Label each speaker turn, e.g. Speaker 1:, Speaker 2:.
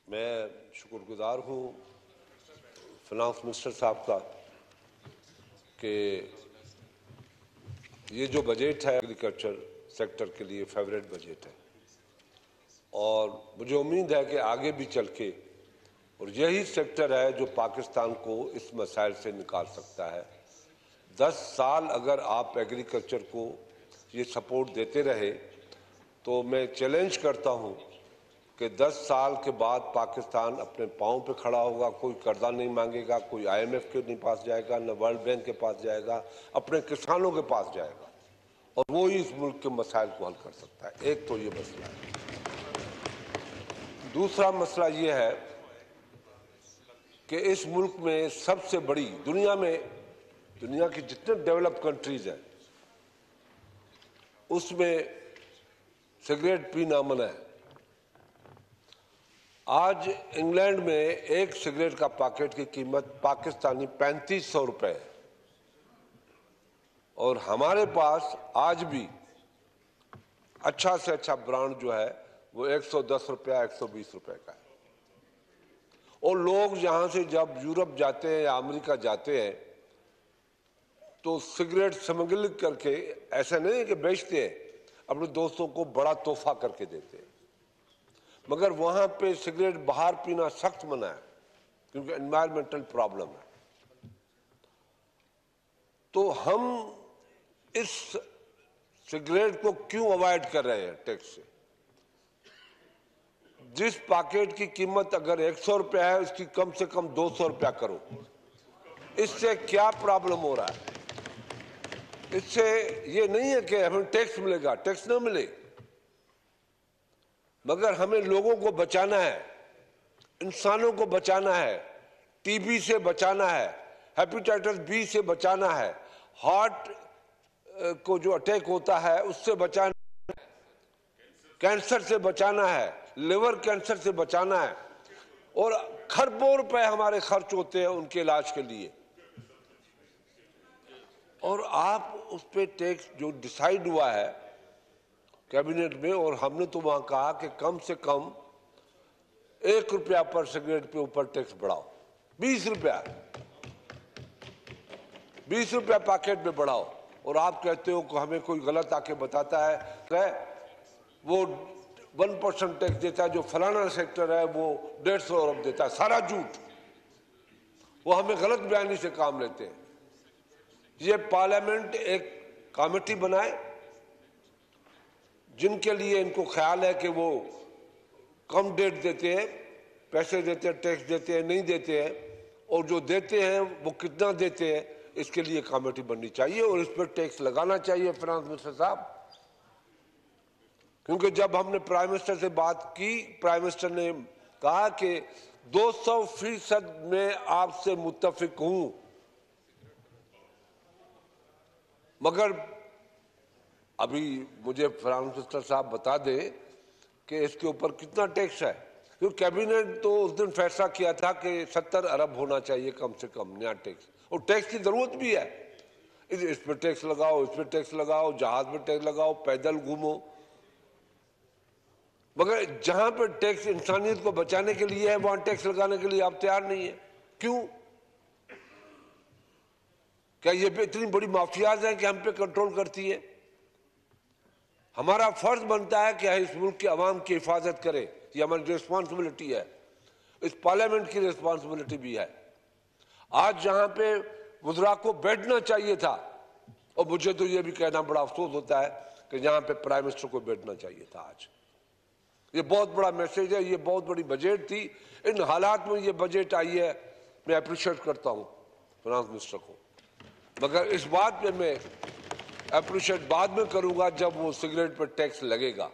Speaker 1: मैं शुक्रगुजार हूँ फिनांस मिनिस्टर साहब का कि ये जो बजट है एग्रीकल्चर सेक्टर के लिए फेवरेट बजट है और मुझे उम्मीद है कि आगे भी चल के और यही सेक्टर है जो पाकिस्तान को इस मसाइल से निकाल सकता है। 10 साल अगर आप एग्रीकल्चर को ये सपोर्ट देते रहे तो मैं चैलेंज करता हूँ कि 10 साल के बाद पाकिस्तान अपने पाँव पे खड़ा होगा, कोई कर्जा नहीं मांगेगा, कोई IMF के नहीं पास जाएगा, न वर्ल्ड बैंक के पास जाएगा, अपने किसानों के पास जाएगा और वो ही इस मुल्क के मसाइल को हल कर सकता है। एक तो ये मसला है। दूसरा मसला ये है कि इस मुल्क में सबसे बड़ी दुनिया की जितने डेवलप कंट्रीज हैं उसमें सिगरेट पीना मना है। आज इंग्लैंड में एक सिगरेट का पैकेट की कीमत पाकिस्तानी 3500 रुपए है और हमारे पास आज भी अच्छा से अच्छा ब्रांड जो है वो 110 रुपया 120 रुपए का है। और लोग यहां से जब यूरोप जाते हैं या अमेरिका जाते हैं तो सिगरेट स्मगलिंग करके, ऐसा नहीं है कि बेचते हैं, अपने दोस्तों को बड़ा तोहफा करके देते हैं। मगर वहां पे सिगरेट बाहर पीना सख्त मना है क्योंकि एनवायरमेंटल प्रॉब्लम है। तो हम इस सिगरेट को क्यों अवॉइड कर रहे हैं टैक्स से? जिस पैकेट की कीमत अगर 100 रुपया है उसकी कम से कम 200 रुपया करो। इससे क्या प्रॉब्लम हो रहा है? इससे ये नहीं है कि हमें टैक्स मिलेगा, टैक्स ना मिले, मगर हमें लोगों को बचाना है, इंसानों को बचाना है, टीबी से बचाना है, हेपेटाइटिस बी से बचाना है, हार्ट को जो अटैक होता है उससे बचाना है, कैंसर से बचाना है, लिवर कैंसर से बचाना है और खरबों रुपए हमारे खर्च होते हैं उनके इलाज के लिए। और आप उस पे टैक्स जो डिसाइड हुआ है कैबिनेट में, और हमने तो वहां कहा कि कम से कम 1 रुपया पर सिगरेट पे ऊपर टैक्स बढ़ाओ, 20 रुपया पैकेट में बढ़ाओ। और आप कहते हो कि हमें कोई गलत आके बताता है वो 1% टैक्स देता है, जो फलाना सेक्टर है वो 150 अरब देता है, सारा झूठ। वो हमें गलत बयानी से काम लेते हैं। ये पार्लियामेंट एक कमेटी बनाए जिनके लिए इनको ख्याल है कि वो कम डेट देते हैं, पैसे देते हैं, टैक्स देते हैं, नहीं देते हैं, और जो देते हैं वो कितना देते हैं, इसके लिए कमेटी बननी चाहिए और इस पर टैक्स लगाना चाहिए फाइनेंस मिनिस्टर साहब। क्योंकि जब हमने प्राइम मिनिस्टर से बात की, प्राइम मिनिस्टर ने कहा कि 200% में आपसे मुत्तफिक हूं, मगर अभी मुझे फाइनेंस मिनिस्टर साहब बता दे कि इसके ऊपर कितना टैक्स है। क्योंकि कैबिनेट तो उस दिन फैसला किया था कि 70 अरब होना चाहिए कम से कम नया टैक्स, और टैक्स की जरूरत भी है। इस पर टैक्स लगाओ, इस पर टैक्स लगाओ, जहाज पर टैक्स लगाओ, पैदल घूमो, मगर जहां पर टैक्स इंसानियत को बचाने के लिए है वहां टैक्स लगाने के लिए आप तैयार नहीं है। क्यों? क्या ये इतनी बड़ी माफियाज है कि हम पे कंट्रोल करती है? हमारा फर्ज बनता है कि इस मुल्क के अवाम की हिफाजत करें, ये हमारी रिस्पॉन्सिबिलिटी है, इस पार्लियामेंट की रिस्पॉन्सिबिलिटी भी है। आज जहां पे वज़रा को बैठना चाहिए था, और मुझे तो ये भी कहना बड़ा अफसोस होता है कि जहां पे प्राइम मिनिस्टर को बैठना चाहिए था। आज ये बहुत बड़ा मैसेज है, ये बहुत बड़ी बजट थी। इन हालात में ये बजट आई है, मैं अप्रिशिएट करता हूं फाइनेंस मिनिस्टर को, मगर इस बात पे मैं अप्रिशिएट बाद में करूंगा जब वो सिगरेट पर टैक्स लगेगा।